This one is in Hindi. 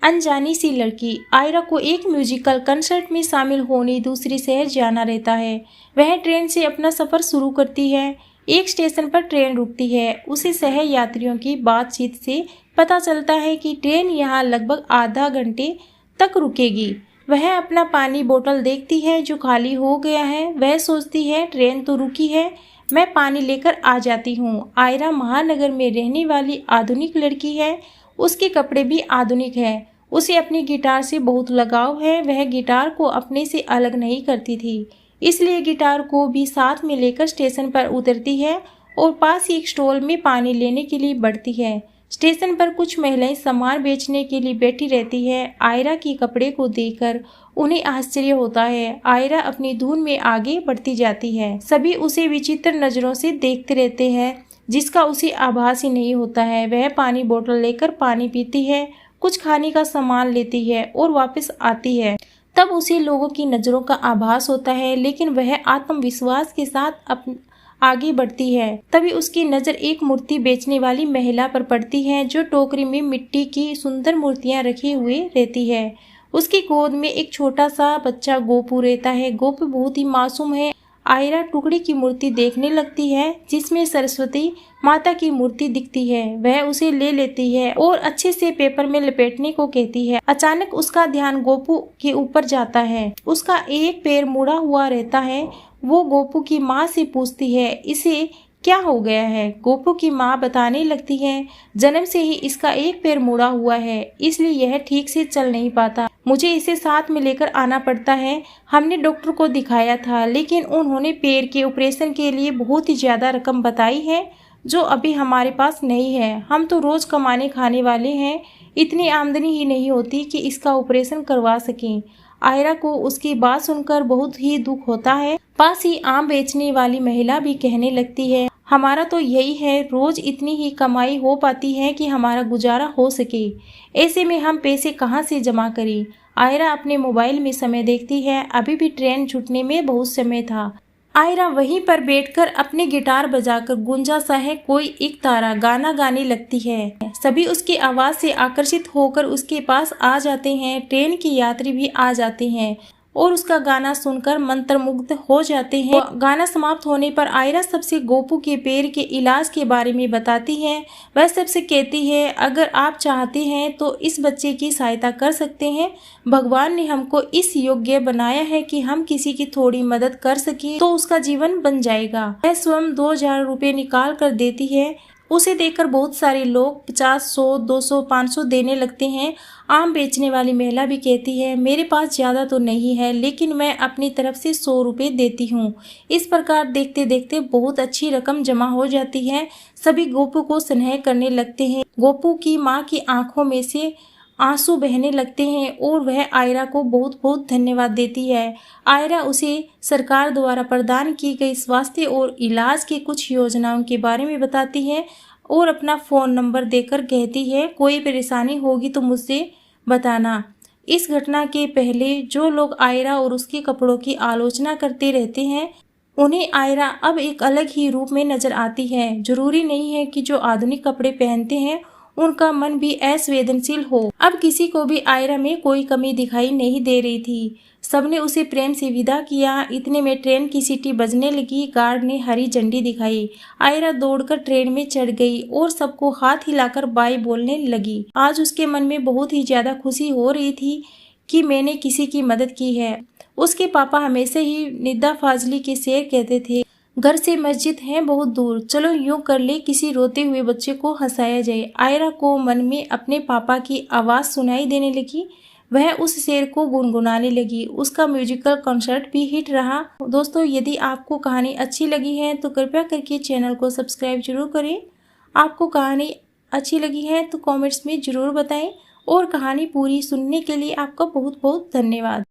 अनजानी सी लड़की आयरा को एक म्यूजिकल कंसर्ट में शामिल होने दूसरे शहर जाना रहता है। वह ट्रेन से अपना सफ़र शुरू करती है। एक स्टेशन पर ट्रेन रुकती है। उसे सह यात्रियों की बातचीत से पता चलता है कि ट्रेन यहाँ लगभग आधा घंटे तक रुकेगी। वह अपना पानी बोतल देखती है जो खाली हो गया है। वह सोचती है ट्रेन तो रुकी है, मैं पानी लेकर आ जाती हूँ। आयरा महानगर में रहने वाली आधुनिक लड़की है। उसके कपड़े भी आधुनिक है। उसे अपनी गिटार से बहुत लगाव है। वह गिटार को अपने से अलग नहीं करती थी, इसलिए गिटार को भी साथ में लेकर स्टेशन पर उतरती है और पास ही एक स्टॉल में पानी लेने के लिए बढ़ती है। स्टेशन पर कुछ महिलाएं सामान बेचने के लिए बैठी रहती है। आयरा के कपड़े को देखकर उन्हें आश्चर्य होता है। आयरा अपनी धुन में आगे बढ़ती जाती है। सभी उसे विचित्र नज़रों से देखते रहते हैं, जिसका उसे आभास ही नहीं होता है। वह पानी बोतल लेकर पानी पीती है, कुछ खाने का सामान लेती है और वापस आती है। तब उसे लोगों की नज़रों का आभास होता है, लेकिन वह आत्मविश्वास के साथ आगे बढ़ती है। तभी उसकी नज़र एक मूर्ति बेचने वाली महिला पर पड़ती है, जो टोकरी में मिट्टी की सुंदर मूर्तियां रखी हुए रहती है। उसकी गोद में एक छोटा सा बच्चा गोपू रहता है। गोपू बहुत ही मासूम है। आयरा टुकड़ी की मूर्ति देखने लगती है, जिसमें सरस्वती माता की मूर्ति दिखती है। वह उसे ले लेती है और अच्छे से पेपर में लपेटने को कहती है। अचानक उसका ध्यान गोपू के ऊपर जाता है। उसका एक पैर मुड़ा हुआ रहता है। वो गोपू की माँ से पूछती है, इसे क्या हो गया है? गोपू की माँ बताने लगती है, जन्म से ही इसका एक पैर मुड़ा हुआ है, इसलिए यह ठीक से चल नहीं पाता। मुझे इसे साथ में लेकर आना पड़ता है। हमने डॉक्टर को दिखाया था, लेकिन उन्होंने पैर के ऑपरेशन के लिए बहुत ही ज़्यादा रकम बताई है, जो अभी हमारे पास नहीं है। हम तो रोज़ कमाने खाने वाले हैं, इतनी आमदनी ही नहीं होती कि इसका ऑपरेशन करवा सकें। आयरा को उसकी बात सुनकर बहुत ही दुख होता है। पास ही आम बेचने वाली महिला भी कहने लगती है, हमारा तो यही है, रोज इतनी ही कमाई हो पाती है कि हमारा गुजारा हो सके। ऐसे में हम पैसे कहाँ से जमा करें? आयरा अपने मोबाइल में समय देखती है। अभी भी ट्रेन छूटने में बहुत समय था। आयरा वहीं पर बैठकर अपनी गिटार बजाकर गुंजा सा है कोई एक तारा गाना गाने लगती है। सभी उसकी आवाज़ से आकर्षित होकर उसके पास आ जाते हैं। ट्रेन के यात्री भी आ जाते हैं और उसका गाना सुनकर मंत्रमुग्ध हो जाते हैं। गाना समाप्त होने पर आयरा सबसे गोपू के पैर के इलाज के बारे में बताती है। वह सबसे कहती है, अगर आप चाहते हैं तो इस बच्चे की सहायता कर सकते हैं। भगवान ने हमको इस योग्य बनाया है कि हम किसी की थोड़ी मदद कर सके तो उसका जीवन बन जाएगा। वह स्वयं 2000 रुपये निकाल कर देती है। उसे देखकर बहुत सारे लोग 50, 100, 200, 500 देने लगते हैं। आम बेचने वाली महिला भी कहती है, मेरे पास ज़्यादा तो नहीं है, लेकिन मैं अपनी तरफ से 100 रुपये देती हूँ। इस प्रकार देखते देखते बहुत अच्छी रकम जमा हो जाती है। सभी गोपू को स्नेह करने लगते हैं। गोपू की माँ की आंखों में से आंसू बहने लगते हैं और वह आयरा को बहुत बहुत धन्यवाद देती है। आयरा उसे सरकार द्वारा प्रदान की गई स्वास्थ्य और इलाज की कुछ योजनाओं के बारे में बताती है और अपना फ़ोन नंबर देकर कहती है, कोई परेशानी होगी तो मुझसे बताना। इस घटना के पहले जो लोग आयरा और उसके कपड़ों की आलोचना करते रहते हैं, उन्हें आयरा अब एक अलग ही रूप में नजर आती है। जरूरी नहीं है कि जो आधुनिक कपड़े पहनते हैं उनका मन भी असंवेदनशील हो। अब किसी को भी आयरा में कोई कमी दिखाई नहीं दे रही थी। सबने उसे प्रेम से विदा किया। इतने में ट्रेन की सीटी बजने लगी। गार्ड ने हरी झंडी दिखाई। आयरा दौड़कर ट्रेन में चढ़ गई और सबको हाथ हिलाकर बाय बोलने लगी। आज उसके मन में बहुत ही ज्यादा खुशी हो रही थी कि मैंने किसी की मदद की है। उसके पापा हमेशा ही निदा फाजली के शेर कहते थे, घर से मस्जिद है बहुत दूर, चलो यूं कर ले किसी रोते हुए बच्चे को हंसाया जाए। आयरा को मन में अपने पापा की आवाज़ सुनाई देने लगी। वह उस शेर को गुनगुनाने लगी। उसका म्यूजिकल कॉन्सर्ट भी हिट रहा। दोस्तों, यदि आपको कहानी अच्छी लगी है तो कृपया करके चैनल को सब्सक्राइब जरूर करें। आपको कहानी अच्छी लगी है तो कॉमेंट्स में ज़रूर बताएं और कहानी पूरी सुनने के लिए आपका बहुत बहुत धन्यवाद।